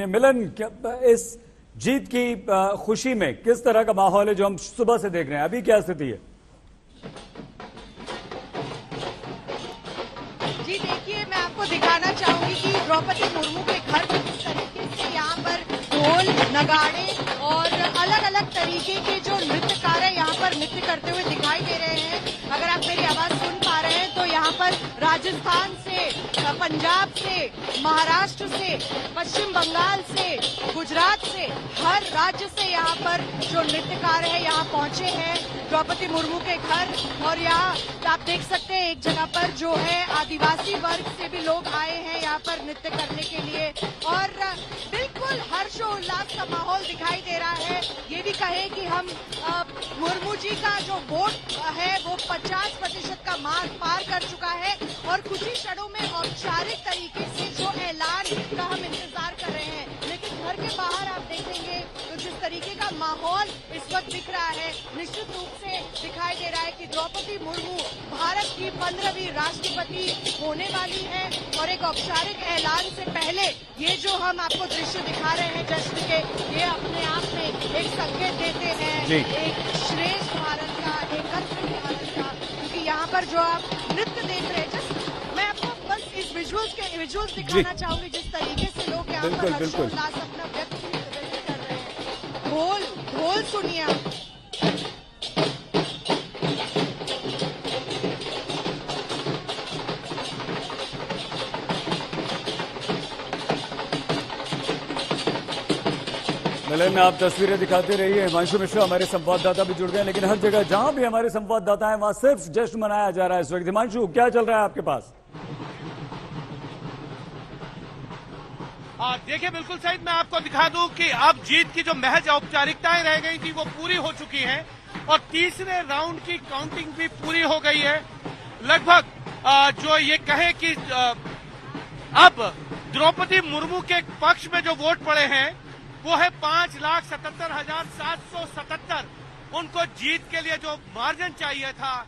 मिलन, इस जीत की खुशी में किस तरह का माहौल है जो हम सुबह से देख रहे हैं? अभी क्या स्थिति है? जी देखिए, मैं आपको दिखाना चाहूंगी कि द्रौपदी मुर्मू के घर में किस तरीके से यहाँ पर ढोल, नगाड़े और अलग अलग तरीके के जो नृत्यकार है यहाँ पर नृत्य करते हुए दिखाई दे रहे हैं। अगर आप मेरी आवाज सुन पा रहे हैं तो यहाँ पर राजस्थान से, पंजाब से, महाराष्ट्र से, पश्चिम बंगाल से, गुजरात से, हर राज्य से यहाँ पर जो नृत्यकार है यहाँ पहुंचे हैं द्रौपदी मुर्मू के घर। और यहाँ आप देख सकते हैं एक जगह पर जो है आदिवासी वर्ग से भी लोग आए हैं यहाँ पर नृत्य करने के लिए और बिल्कुल हर्षोल्लास का माहौल दिखाई दे रहा है। ये भी कहे कि हम मुर्मू जी का जो वोट है वो 50% का मार्क पार कर चुका है और कुछ ही क्षणों में औपचारिक तरीके से जो ऐलान का हम इंतजार कर रहे हैं। लेकिन घर के बाहर आप देखेंगे तो जिस तरीके का माहौल इस वक्त दिख रहा है, निश्चित रूप से दिखाई दे रहा है कि द्रौपदी मुर्मू भारत की 15वीं राष्ट्रपति होने वाली है। और एक औपचारिक ऐलान से पहले ये जो हम आपको दृश्य दिखा रहे हैं जश्न के, ये अपने आप में एक संकेत देते हैं एक श्रेष्ठ भारत का, एकत्र भारत का। क्योंकि यहाँ पर जो आप नृत्य देख रहे हैं, जस्ट मैं आपको बस इस विजुअल्स दिखाना चाहूंगी जिस तरीके से लोग यहाँ पर हर्षोल्लास अपना व्यक्त कर रहे हैं। ढोल सुनिए आप। मिलन में आप तस्वीरें दिखाते रहिए। हिमांशु मिश्रा हमारे संवाददाता भी जुड़ गए, लेकिन हर जगह जहां भी हमारे संवाददाता हैं वहां सिर्फ जश्न मनाया जा रहा है इस वक्त। हिमांशु, क्या चल रहा है आपके पास? देखिए, बिल्कुल सही। मैं आपको दिखा दूं कि अब जीत की जो महज औपचारिकताएं रह गई थी वो पूरी हो चुकी हैं और तीसरे राउंड की काउंटिंग भी पूरी हो गई है। लगभग जो ये कहे कि अब द्रौपदी मुर्मू के पक्ष में जो वोट पड़े हैं वो है 5,77,777। उनको जीत के लिए जो मार्जिन चाहिए था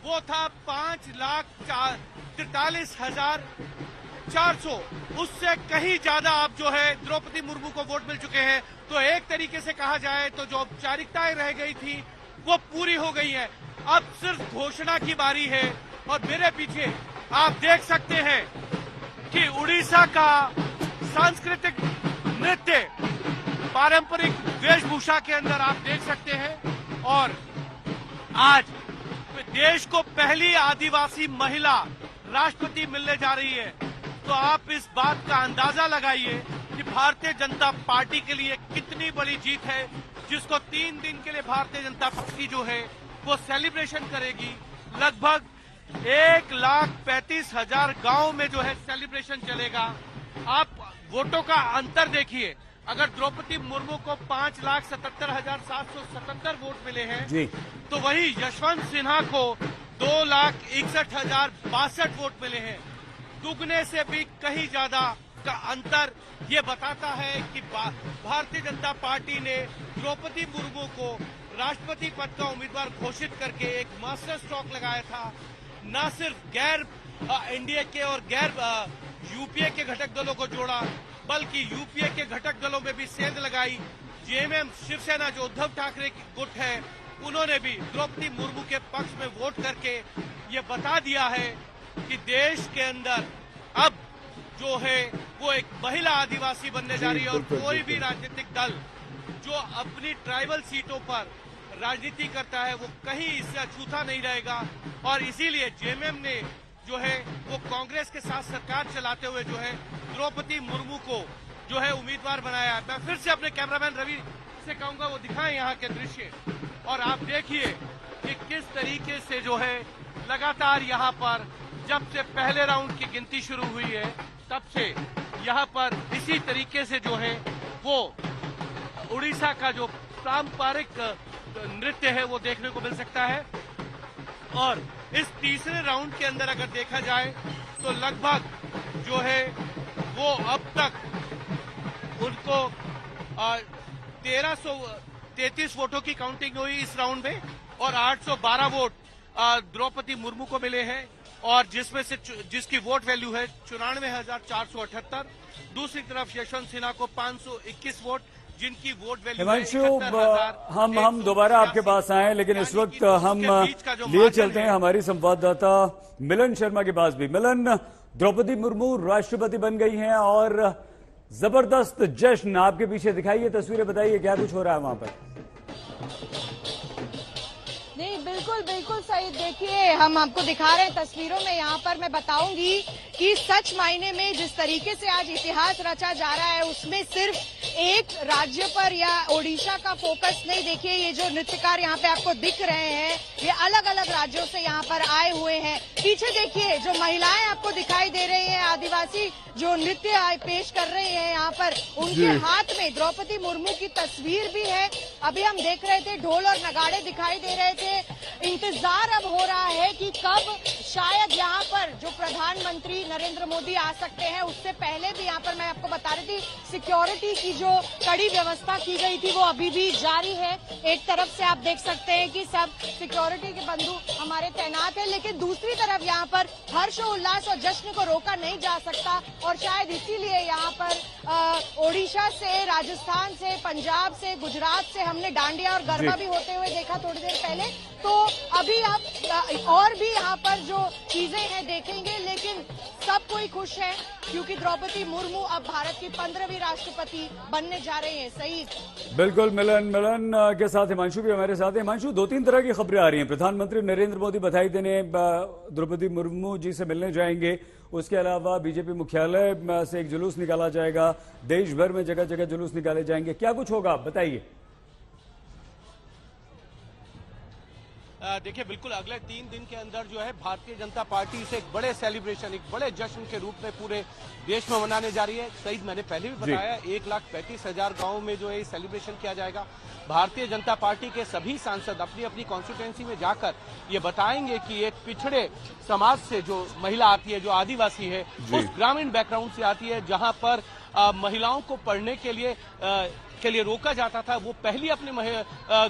वो था 5,43,400। उससे कहीं ज्यादा अब जो है द्रौपदी मुर्मू को वोट मिल चुके हैं। तो एक तरीके से कहा जाए तो जो औपचारिकताएं रह गई थी वो पूरी हो गई है। अब सिर्फ घोषणा की बारी है और मेरे पीछे आप देख सकते हैं कि उड़ीसा का सांस्कृतिक नृत्य पारंपरिक वेशभूषा के अंदर आप देख सकते हैं। और आज देश को पहली आदिवासी महिला राष्ट्रपति मिलने जा रही है। तो आप इस बात का अंदाजा लगाइए कि भारतीय जनता पार्टी के लिए कितनी बड़ी जीत है, जिसको 3 दिन के लिए भारतीय जनता पार्टी जो है वो सेलिब्रेशन करेगी। लगभग 1,35,000 गांव में जो है सेलिब्रेशन चलेगा। आप वोटों का अंतर देखिए। अगर द्रौपदी मुर्मू को 5,77,777 वोट मिले हैं तो वही यशवंत सिन्हा को 2,61,062 वोट मिले हैं। दुगने से भी कहीं ज्यादा का अंतर ये बताता है कि भारतीय जनता पार्टी ने द्रौपदी मुर्मू को राष्ट्रपति पद का उम्मीदवार घोषित करके एक मास्टर स्ट्रोक लगाया था। न सिर्फ गैर एनडीए के और गैर यूपीए के घटक दलों को जोड़ा, बल्कि यूपीए के घटक दलों में भी सेंध लगाई। जेएमएम शिवसेना जो उद्धव ठाकरे की गुट है, उन्होंने भी द्रौपदी मुर्मू के पक्ष में वोट करके ये बता दिया है कि देश के अंदर अब जो है वो एक महिला आदिवासी बनने जा रही है। और कोई भी राजनीतिक दल जो अपनी ट्राइबल सीटों पर राजनीति करता है वो कहीं इससे अछूता नहीं रहेगा। और इसीलिए जेएमएम ने जो है वो कांग्रेस के साथ सरकार चलाते हुए जो है द्रौपदी मुर्मू को जो है उम्मीदवार बनाया। मैं फिर से अपने कैमरामैन रवि से कहूंगा वो दिखाएं यहाँ के दृश्य और आप देखिए कि किस तरीके से जो है लगातार यहाँ पर जब से पहले राउंड की गिनती शुरू हुई है तब से यहाँ पर इसी तरीके से जो है वो उड़ीसा का जो पारंपरिक नृत्य है वो देखने को मिल सकता है। और इस तीसरे राउंड के अंदर अगर देखा जाए तो लगभग जो है वो अब तक उनको 1333 वोटों की काउंटिंग हुई इस राउंड में और 812 वोट द्रौपदी मुर्मू को मिले हैं और जिसमें से जिसकी वोट वैल्यू है 94,478। दूसरी तरफ यशवंत सिन्हा को 521 वोट, जिनकी वोट वैल्यू हिमांशु, हम दोबारा आपके पास आए, लेकिन इस वक्त हम लिए चलते हैं हमारी संवाददाता मिलन शर्मा के पास भी। मिलन, द्रौपदी मुर्मू राष्ट्रपति बन गई हैं और जबरदस्त जश्न आपके पीछे दिखाइए, तस्वीरें बताइए क्या कुछ हो रहा है वहां पर। नहीं, बिल्कुल बिल्कुल सही। देखिए, हम आपको दिखा रहे हैं तस्वीरों में। यहाँ पर मैं बताऊंगी कि सच मायने में जिस तरीके से आज इतिहास रचा जा रहा है, उसमें सिर्फ एक राज्य पर या ओडिशा का फोकस नहीं। देखिए, ये जो नृत्यकार यहाँ पे आपको दिख रहे हैं, ये अलग अलग राज्यों से यहाँ पर आए हुए हैं। पीछे देखिए, जो महिलाएं आपको दिखाई दे रही हैं, आदिवासी जो नृत्य पेश कर रहे हैं यहाँ पर, उनके हाथ में द्रौपदी मुर्मू की तस्वीर भी है। अभी हम देख रहे थे ढोल और नगाड़े दिखाई दे रहे थे। इंतजार अब हो रहा है कि कब शायद यहाँ पर जो प्रधानमंत्री नरेंद्र मोदी आ सकते हैं। उससे पहले भी यहाँ पर मैं आपको बता रही थी, सिक्योरिटी की जो कड़ी व्यवस्था की गई थी वो अभी भी जारी है। एक तरफ से आप देख सकते हैं कि सब सिक्योरिटी के बंधु हमारे तैनात हैं, लेकिन दूसरी तरफ यहाँ पर हर्ष उल्लास और जश्न को रोका नहीं जा सकता। और शायद इसीलिए यहाँ पर ओडिशा से, राजस्थान से, पंजाब से, गुजरात से हमने डांडिया और गरबा भी होते हुए देखा थोड़ी देर पहले। तो अभी आप और भी यहाँ पर जो चीजें हैं देखेंगे, लेकिन सब कोई खुश है क्योंकि द्रौपदी मुर्मू अब भारत की 15वीं राष्ट्रपति बनने जा रहे हैं। सही, बिल्कुल। मिलन के साथ हिमांशु भी हमारे साथ है। हिमांशु, 2-3 तरह की खबरें आ रही हैं। प्रधानमंत्री नरेंद्र मोदी बधाई देने द्रौपदी मुर्मू जी से मिलने जाएंगे। उसके अलावा बीजेपी मुख्यालय से एक जुलूस निकाला जाएगा। देश भर में जगह जगह जुलूस निकाले जाएंगे। क्या कुछ होगा, बताइए। देखिए, बिल्कुल अगले 3 दिन के अंदर जो है भारतीय जनता पार्टी से एक बड़े सेलिब्रेशन, एक बड़े जश्न के रूप में पूरे देश में मनाने जा रही है। सही, मैंने पहले भी बताया, 1,35,000 गांव में जो है सेलिब्रेशन किया जाएगा। भारतीय जनता पार्टी के सभी सांसद अपनी अपनी कॉन्स्टिट्यूएंसी में जाकर ये बताएंगे कि एक पिछड़े समाज से जो महिला आती है, जो आदिवासी है, उस ग्रामीण बैकग्राउंड से आती है, जहां पर महिलाओं को पढ़ने के लिए रोका जाता था। वो पहली अपने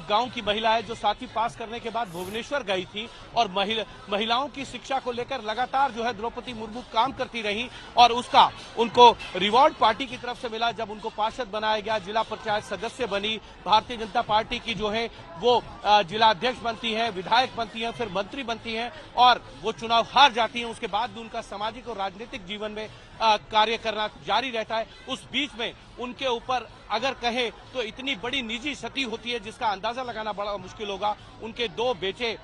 गांव की महिला है जो 7वीं पास करने के बाद भुवनेश्वर गई थी और महिलाओं की शिक्षा को लेकर लगातार जो है द्रौपदी मुर्मू काम करती रही और उसका उनको रिवॉर्ड पार्टी की तरफ से मिला। जब उनको पार्षद बनाया गया, जिला पंचायत सदस्य बनी, भारतीय जनता पार्टी की जो है वो जिला अध्यक्ष बनती है, विधायक बनती है, फिर मंत्री बनती है और वो चुनाव हार जाती है। उसके बाद भी उनका सामाजिक और राजनीतिक जीवन में कार्य करना जारी रहता है। उस बीच में उनके ऊपर अगर कहें तो इतनी बड़ी निजी क्षति होती है जिसका अंदाजा लगाना बड़ा मुश्किल होगा। उनके 2 बेटे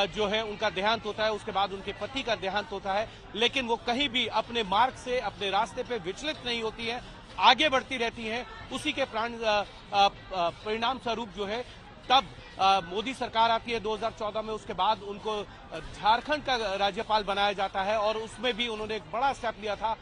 जो है उनका देहांत होता है, उसके बाद उनके पति का देहांत होता है, लेकिन वो कहीं भी अपने मार्ग से, अपने रास्ते पे विचलित नहीं होती है, आगे बढ़ती रहती हैं। उसी के परिणाम स्वरूप जो है तब मोदी सरकार आती है 2014 में। उसके बाद उनको झारखंड का राज्यपाल बनाया जाता है और उसमें भी उन्होंने एक बड़ा स्टेप लिया था।